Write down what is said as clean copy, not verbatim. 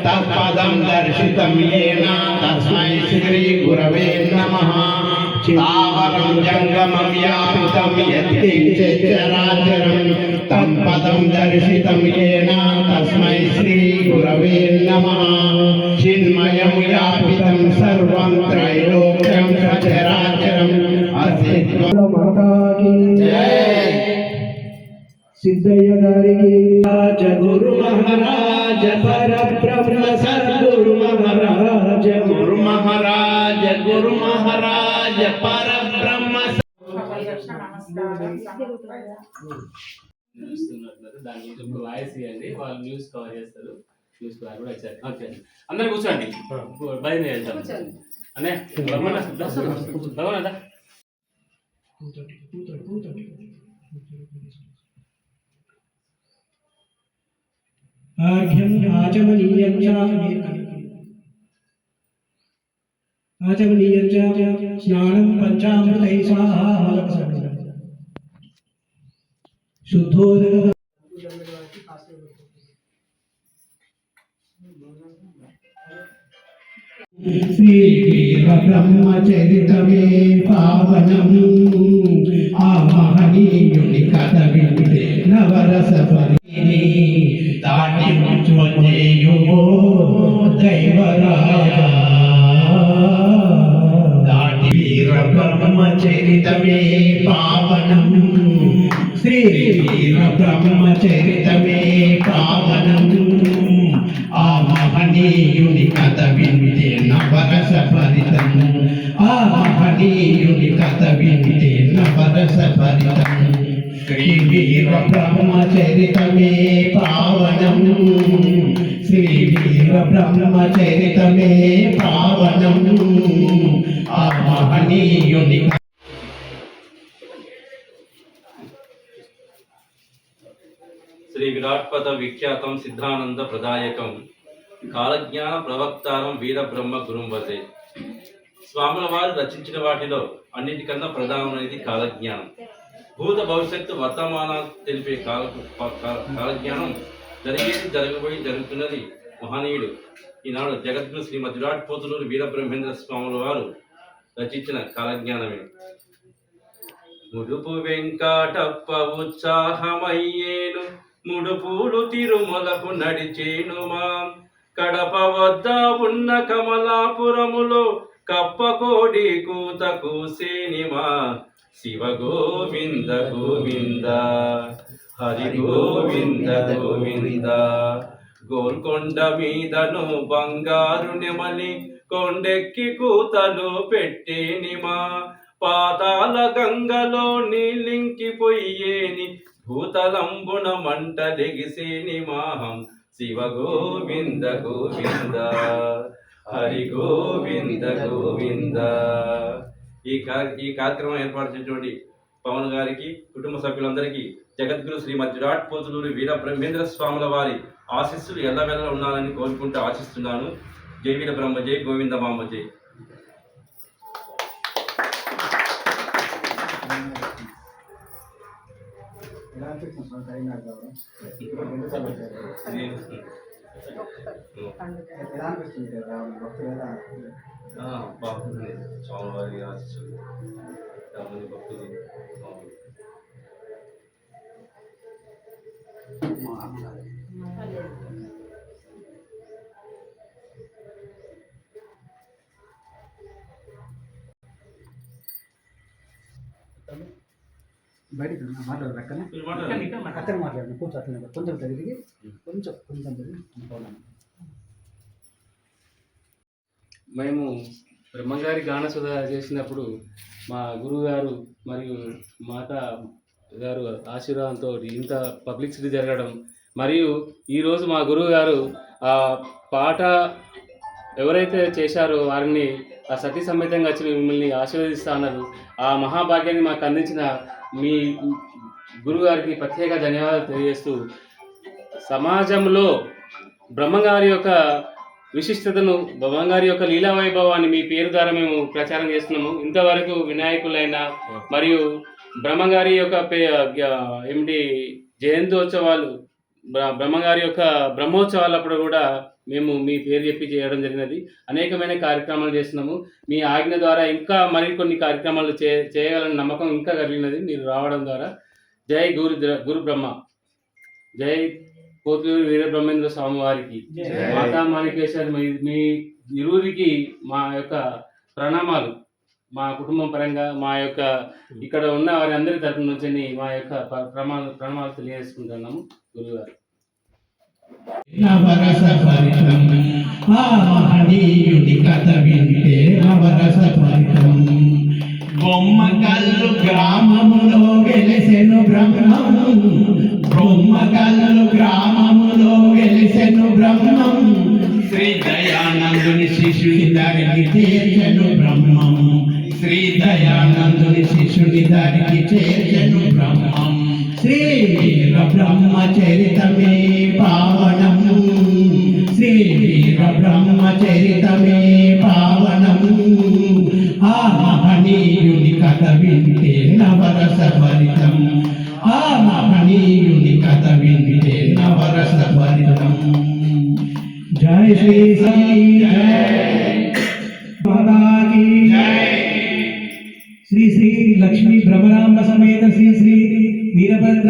तत्पदं दर्शितं येन तस्मै श्री गुरवे नमः। स्थावरं जंगमं व्यापितं यत्किञ्चित् चराचरं तं पदं दर्शितं येन तस्मै श्री गुरवे नमः। चिन्मयं व्यापितं सर्वं त्रैलोक्यं सचराचरं अस्तित्वं जय सिद्धయ్య గారికి రాజ గురు మహారాజ పరబ్రహ్మ సద్గురు మహారాజ గురు మహారాజ గురు మహారాజ పరబ్రహ్మ దాని గురించి ఒక వాయిస్ ఇవ్వండి, వాళ్ళు న్యూస్ కవర్ చేస్తారు. న్యూస్ కవర్ కూడా వచ్చారు. ఓకే అందరు కూర్చోండి, భయం చేద్దాం అనే భగవాన్ ఆర్ఘ్యం ఆచమనీయం స్నానం పంచామృతై స్వాహా శుద్ధోదక శ్రీ వీరబ్రహ్మచరితమే పావనం ఆ మహనీయుని కథ వింటే నవరస పరిణి దాటి ముంచుమో దైవరాజా దాటి వీరబ్రహ్మచరితమే పావనం శ్రీ వీరబ్రహ్మచరితమే పావనం ఆ మహనీయుని కథ వింటే నవరస భరితం ఆ మహనీయుని కథ వింటే నవరస భరితం శ్రీ వీరబ్రహ్మచరితమే పావనం శ్రీ వీరబ్రహ్మచరితమే పావనం ఆ మహనీయుని శ్రీ విరాట్పద విఖ్యాతం సిద్ధానంద ప్రదాయకం కాలజ్ఞాన ప్రవక్తారం వీరబ్రహ్మ గురుం వదే. స్వాముల వారు రచించిన వాటిలో అన్నిటికన్నా ప్రధానమైనది కాలజ్ఞానం. భూత భవిష్యత్తు వర్తమానాలు తెలిపే కాలజ్ఞానం. జరిగేది జరగబోయి జరుగుతున్నది మహనీయుడు ఈనాడు జగద్గురు శ్రీమద్ విరాట్ పోతులూరు వీరబ్రహ్మేంద్ర స్వాముల వారు రచించిన కాలజ్ఞానమే. ముడుపు వెంకటప్ప ఉత్సాహమయ్యేను ముడుపులు తిరుమలకు నడిచేను మా. కడప వద్ద ఉన్న కమలాపురములో కప్పకోడి కూత కూసేనిమా. శివ గోవింద గోవింద హరి గోవింద గోవింద. గోల్కొండ మీదను బంగారు నెమలి కొండెక్కి కూతలు పెట్టేనిమా. పాతాల గంగలో నీలింకిపోయేని భూతలంబున మంటలెగిసేని మాహం. శివ గోవింద గోవింద హరి గోవింద గోవింద. ఈ కార్యక్రమం ఏర్పాటు చేసినటువంటి పవన్ గారికి, కుటుంబ సభ్యులందరికీ జగద్గురు శ్రీమద్ విరాట్ పోతులూరి వీరబ్రహ్మేంద్ర స్వాముల వారి ఆశీస్సులు ఎల్లవెల్ల ఉండాలని కోరుకుంటూ ఆశిస్తున్నాను. జై వీరబ్రహ్మ జై గోవింద మామ జై. బాగుంటుంది స్వామివారి ఆశీస్సులు చాలామంది భక్తులు. బయటికి మాట్లాడారు అక్కడ మాట్లాడండి కొంచెం అట్లా కొంచెం తిరిగి కొంచెం తిరిగి. మేము బ్రహ్మంగారి గానసుధ చేసినప్పుడు మా గురువు గారు మరియు మాత గారు ఆశీర్వాదంతో ఇంత పబ్లిసిటీ జరగడం, మరియు ఈరోజు మా గురువు గారు ఆ పాట ఎవరైతే చేశారో వారిని ఆ సతీ సమేతంగా వచ్చి మిమ్మల్ని ఆశీర్వదిస్తా అన్నారు. ఆ మహాభాగ్యాన్ని మాకు అందించిన మీ గురుగారికి ప్రత్యేక ధన్యవాదాలు తెలియజేస్తూ, సమాజంలో బ్రహ్మంగారి యొక్క విశిష్టతను, బ్రహ్మంగారి యొక్క లీలా వైభవాన్ని మీ పేరు ద్వారా మేము ప్రచారం చేస్తున్నాము. ఇంతవరకు వినాయకులైన మరియు బ్రహ్మంగారి యొక్క ఏమిటి జయంతోత్సవాలు బ్రహ్మగారి యొక్క బ్రహ్మోత్సవాలప్పుడు కూడా మేము మీ పేరు చెప్పి చేయడం జరిగినది. అనేకమైన కార్యక్రమాలు చేస్తున్నాము. మీ ఆజ్ఞ ద్వారా ఇంకా మరికొన్ని కార్యక్రమాలు చేయగలని నమ్మకం ఇంకా కలిగినది మీరు రావడం ద్వారా. జై గురు బ్రహ్మ, జై పోతులూరి వీరబ్రహ్మేంద్ర స్వామి వారికి, మాతా మాణికేశ్వరి మీ ఇరువురికి మా యొక్క ప్రణామాలు. మా కుటుంబం పరంగా మా యొక్క ఇక్కడ ఉన్న వారి అందరి తరఫు నుంచి మా యొక్క ప్రణామాలు తెలియజేసుకుంటున్నాము. గురుగారు నవరస ఫలితం ఆ మహనీయుడి కథ వింటే నవరస ఫలితం. బొమ్మకల్లు గ్రామములో వెలిసెను బ్రహ్మం, బొమ్మకల్లు గ్రామములో వెలిసెను బ్రహ్మం. శ్రీ దయానందుని శిష్యుని దారికి చేర్చెను బ్రహ్మం, శ్రీ దయానందుని శిష్యుని దారికి చేర్చెను బ్రహ్మం. శ్రీ వీర బ్రహ్మచరితమే పావనం, శ్రీ వీర బ్రహ్మచరితమే పావనం. ఆ మహనీయుని కథ వింటే నవరస భరితం, ఆ మహనీయుని కథ వింటే నవరస భరితం. జై శ్రీ సాయి జై మాతాకి శ్రీ శ్రీ లక్ష్మీ భ్రమరాంబ సమేత శ్రీ శ్రీ వీరభద్ర